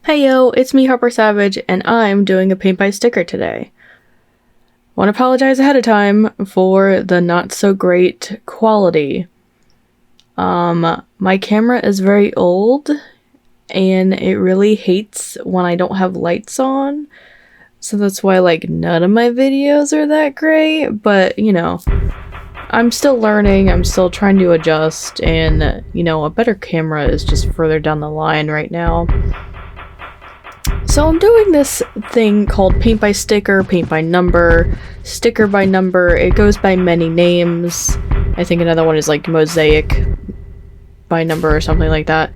Heyo, it's me, Harper Savage, and I'm doing a paint by sticker today. Want to apologize ahead of time for the not so great quality. My camera is very old, and it really hates when I don't have lights on, so that's why, none of my videos are that great, but, I'm still learning, I'm still trying to adjust, and, a better camera is just further down the line right now. So I'm doing this thing called paint by sticker, paint by number, sticker by number. It goes by many names. I think another one is mosaic by number or something like that.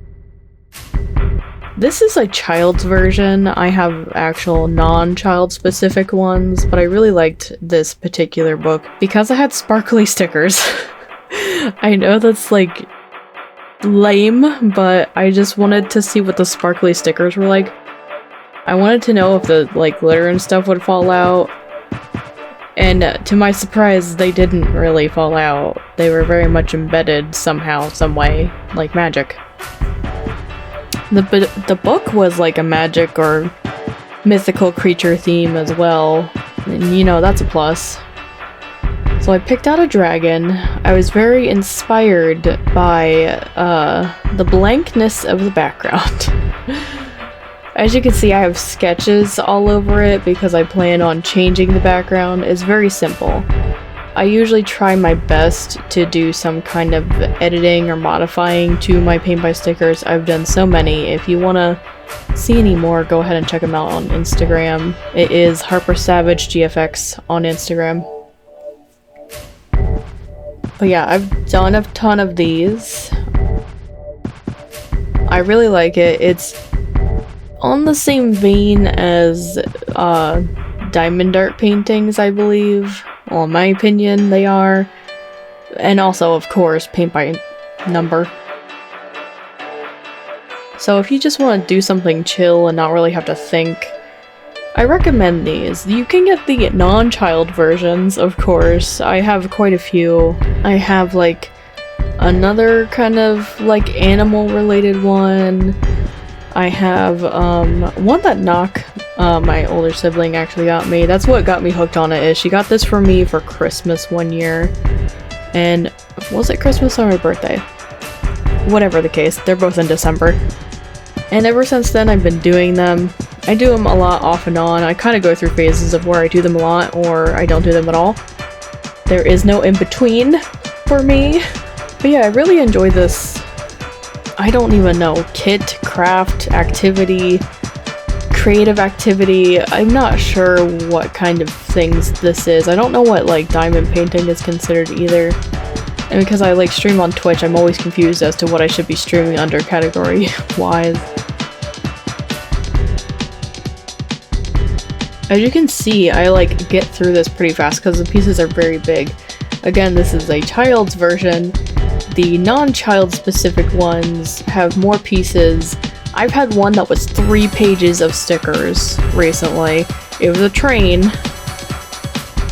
This is a child's version. I have actual non-child specific ones, but I really liked this particular book because it had sparkly stickers. I know that's lame, but I just wanted to see what the sparkly stickers were like. I wanted to know if the glitter and stuff would fall out, and to my surprise, they didn't really fall out. They were very much embedded somehow, some way, like magic. The book was a magic or mythical creature theme as well, and that's a plus. So I picked out a dragon. I was very inspired by the blankness of the background. As you can see, I have sketches all over it because I plan on changing the background. It's very simple. I usually try my best to do some kind of editing or modifying to my paint by stickers. I've done so many. If you want to see any more, go ahead and check them out on Instagram. It is Harper Savage GFX on Instagram. But yeah, I've done a ton of these. I really like it. It's on the same vein as diamond art paintings, I believe. Well, in my opinion, they are. And also, of course, paint by number. So if you just want to do something chill and not really have to think, I recommend these. You can get the non-child versions, of course. I have quite a few. I have another kind of animal-related one. I have one that Knock, my older sibling, actually got me. That's what got me hooked on it. Is she got this for me for Christmas one year, and was it Christmas or my birthday? Whatever the case, they're both in December. And ever since then, I've been doing them. I do them a lot off and on. I kind of go through phases of where I do them a lot or I don't do them at all. There is no in between for me. But yeah, I really enjoy this. I don't even know, kit, craft, activity, creative activity. I'm not sure what kind of things this is. I don't know what diamond painting is considered either. And because I stream on Twitch, I'm always confused as to what I should be streaming under category-wise. As you can see, I get through this pretty fast because the pieces are very big. Again, this is a child's version. The non-child specific ones have more pieces. I've had one that was 3 pages of stickers recently. It was a train,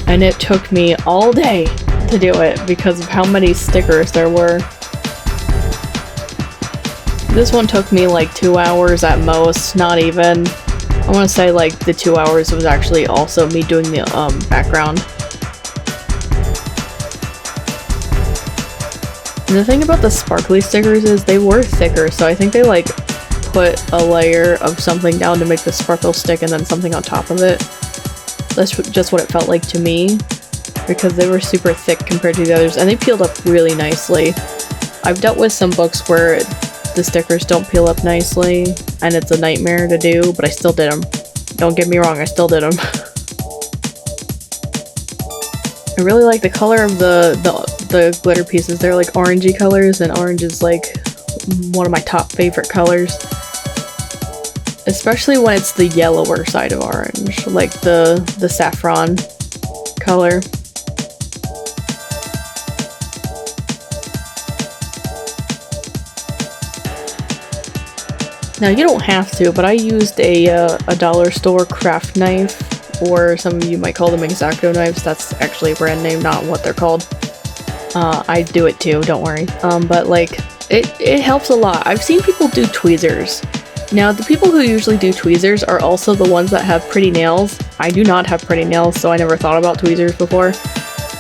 and it took me all day to do it because of how many stickers there were. This one took me 2 hours at most, not even. I want to say the 2 hours was actually also me doing the background. And the thing about the sparkly stickers is they were thicker, so I think they put a layer of something down to make the sparkle stick and then something on top of it. That's just what it felt like to me, because they were super thick compared to the others, and they peeled up really nicely. I've dealt with some books where the stickers don't peel up nicely, and it's a nightmare to do, but I still did them. Don't get me wrong, I still did them. I really like the color of the glitter pieces. They're orangey colors, and orange is one of my top favorite colors. Especially when it's the yellower side of orange, the saffron color. Now you don't have to, but I used a dollar store craft knife, or some of you might call them X-Acto knives. That's actually a brand name, not what they're called. I do it too, don't worry. But it helps a lot. I've seen people do tweezers, Now, the people who usually do tweezers are also the ones that have pretty nails. I do not have pretty nails, so I never thought about tweezers before,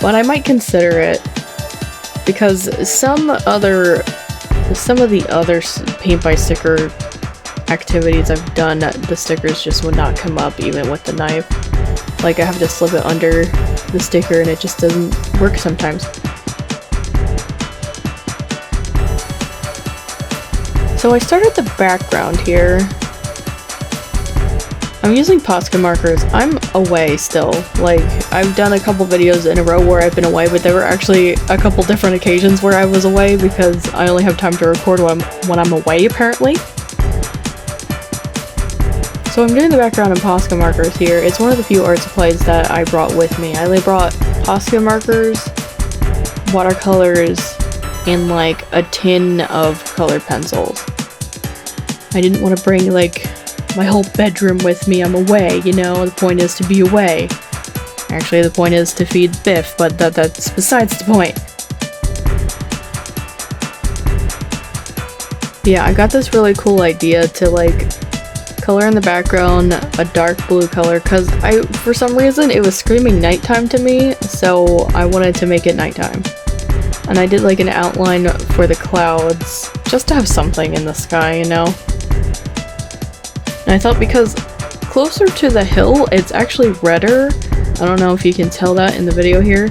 but I might consider it because some of the other paint by sticker activities I've done, the stickers just would not come up even with the knife. Like, I have to slip it under the sticker and it just doesn't work sometimes. So I started the background here. I'm using posca markers. I'm away still. Like, I've done a couple videos in a row where I've been away, but there were actually a couple different occasions where I was away because I only have time to record when I'm away, apparently. So I'm doing the background in posca markers here. It's one of the few art supplies that I brought with me. I only brought posca markers, watercolors, and like a tin of colored pencils. I didn't want to bring like my whole bedroom with me. I'm away, you know, the point is to be away. Actually, the point is to feed Biff, but that's besides the point. Yeah, I got this really cool idea to like color in the background a dark blue color because for some reason it was screaming nighttime to me, so I wanted to make it nighttime. And I did like an outline for the clouds just to have something in the sky, you know? And I thought because closer to the hill, it's actually redder. I don't know if you can tell that in the video here,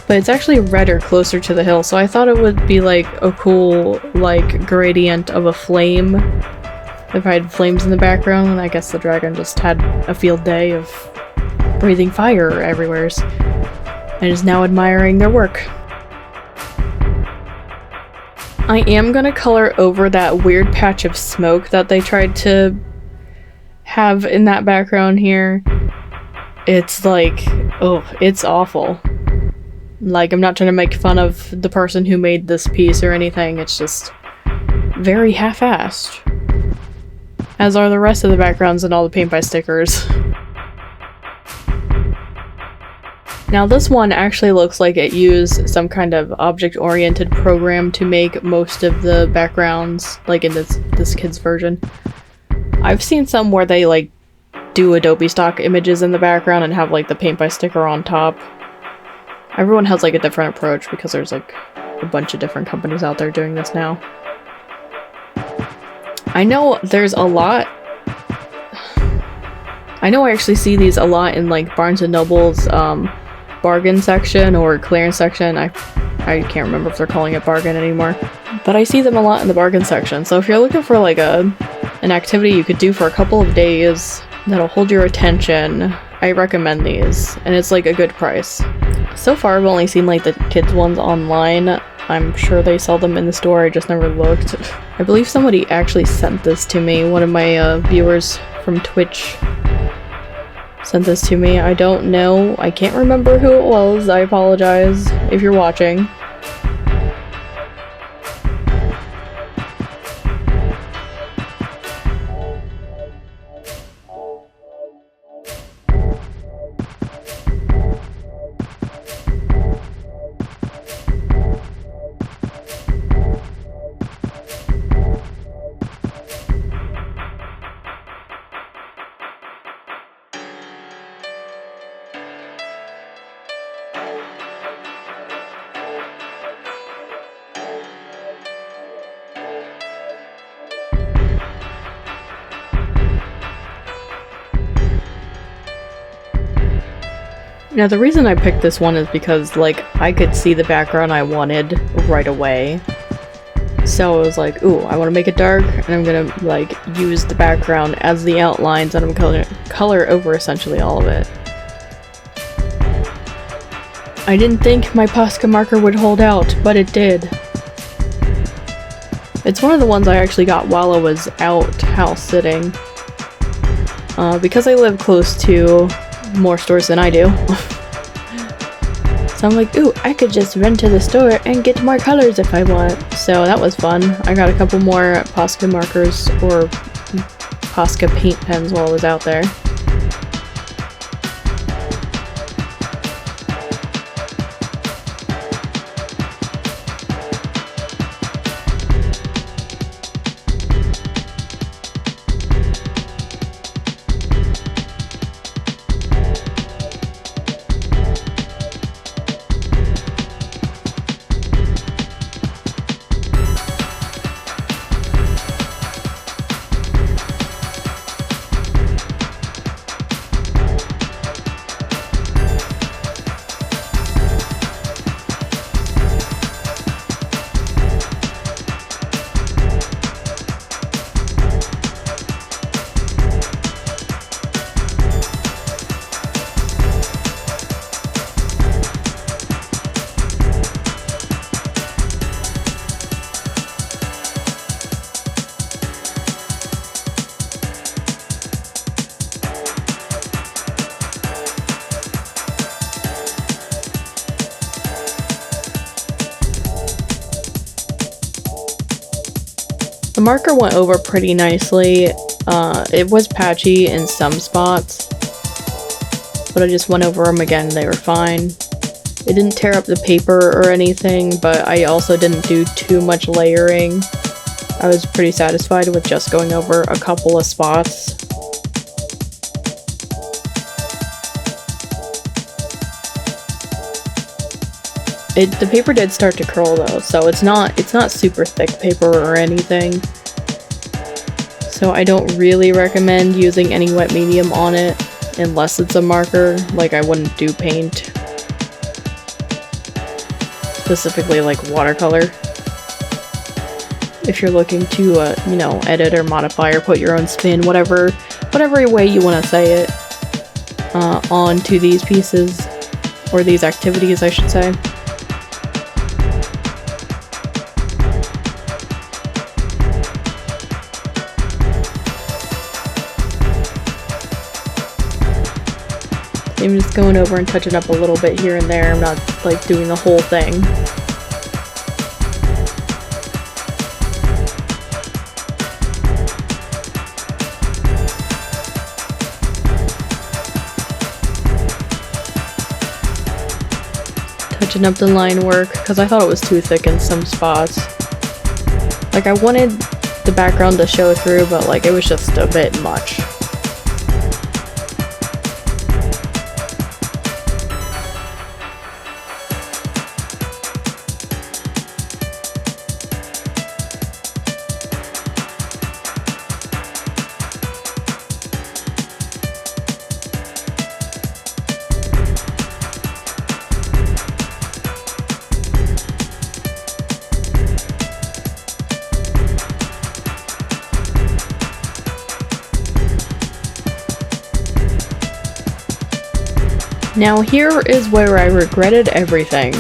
but it's actually redder closer to the hill. So I thought it would be like a cool like gradient of a flame if I had flames in the background. And I guess the dragon just had a field day of breathing fire everywhere and is now admiring their work. I am gonna color over that weird patch of smoke that they tried to have in that background here. It's like, oh, it's awful. Like, I'm not trying to make fun of the person who made this piece or anything, it's just very half-assed. As are the rest of the backgrounds and all the paint by stickers. Now this one actually looks like it used some kind of object-oriented program to make most of the backgrounds, like in this kid's version. I've seen some where they like do Adobe stock images in the background and have like the paint by sticker on top. Everyone has like a different approach because there's like a bunch of different companies out there doing this now. I know there's a lot. I know I actually see these a lot in like Barnes & Noble's bargain section or clearance section. I can't remember if they're calling it bargain anymore, but I see them a lot in the bargain section. So if you're looking for like an activity you could do for a couple of days that'll hold your attention, I recommend these, and it's like a good price. So far I've only seen like the kids ones online. I'm sure they sell them in the store, I just never looked. I believe somebody actually sent this to me. One of my viewers from Twitch sent this to me. I don't know. I can't remember who it was. I apologize if you're watching. Now the reason I picked this one is because like I could see the background I wanted right away. So I was like, ooh, I want to make it dark and I'm gonna like use the background as the outlines and I'm gonna color over essentially all of it. I didn't think my posca marker would hold out, but it did. It's one of the ones I actually got while I was out house sitting. Because I live close to more stores than I do. So I'm like, ooh, I could just run to the store and get more colors if I want. So that was fun. I got a couple more posca markers or posca paint pens while I was out there. The marker went over pretty nicely. It was patchy in some spots, but I just went over them again, they were fine. It didn't tear up the paper or anything, but I also didn't do too much layering. I was pretty satisfied with just going over a couple of spots. The paper did start to curl though, so it's not super thick paper or anything. So I don't really recommend using any wet medium on it unless it's a marker. Like, I wouldn't do paint. Specifically like watercolor. If you're looking to, you know, edit or modify or put your own spin, whatever way you want to say it, onto these pieces, or these activities, I should say. I'm just going over and touching up a little bit here and there. I'm not like doing the whole thing. Touching up the line work because I thought it was too thick in some spots. Like, I wanted the background to show through, but like it was just a bit much. Now here is where I regretted everything.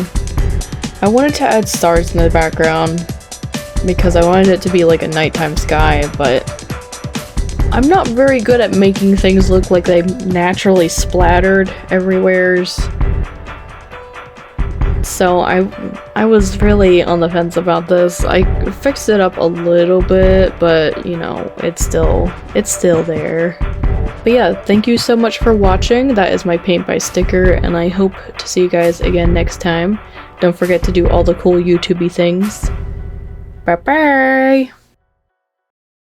I wanted to add stars in the background because I wanted it to be like a nighttime sky, but I'm not very good at making things look like they naturally splattered everywheres. So I was really on the fence about this. I fixed it up a little bit, but you know, it's still there. But yeah, thank you so much for watching. That is my paint by sticker, and I hope to see you guys again next time. Don't forget to do all the cool YouTubey things. Bye bye!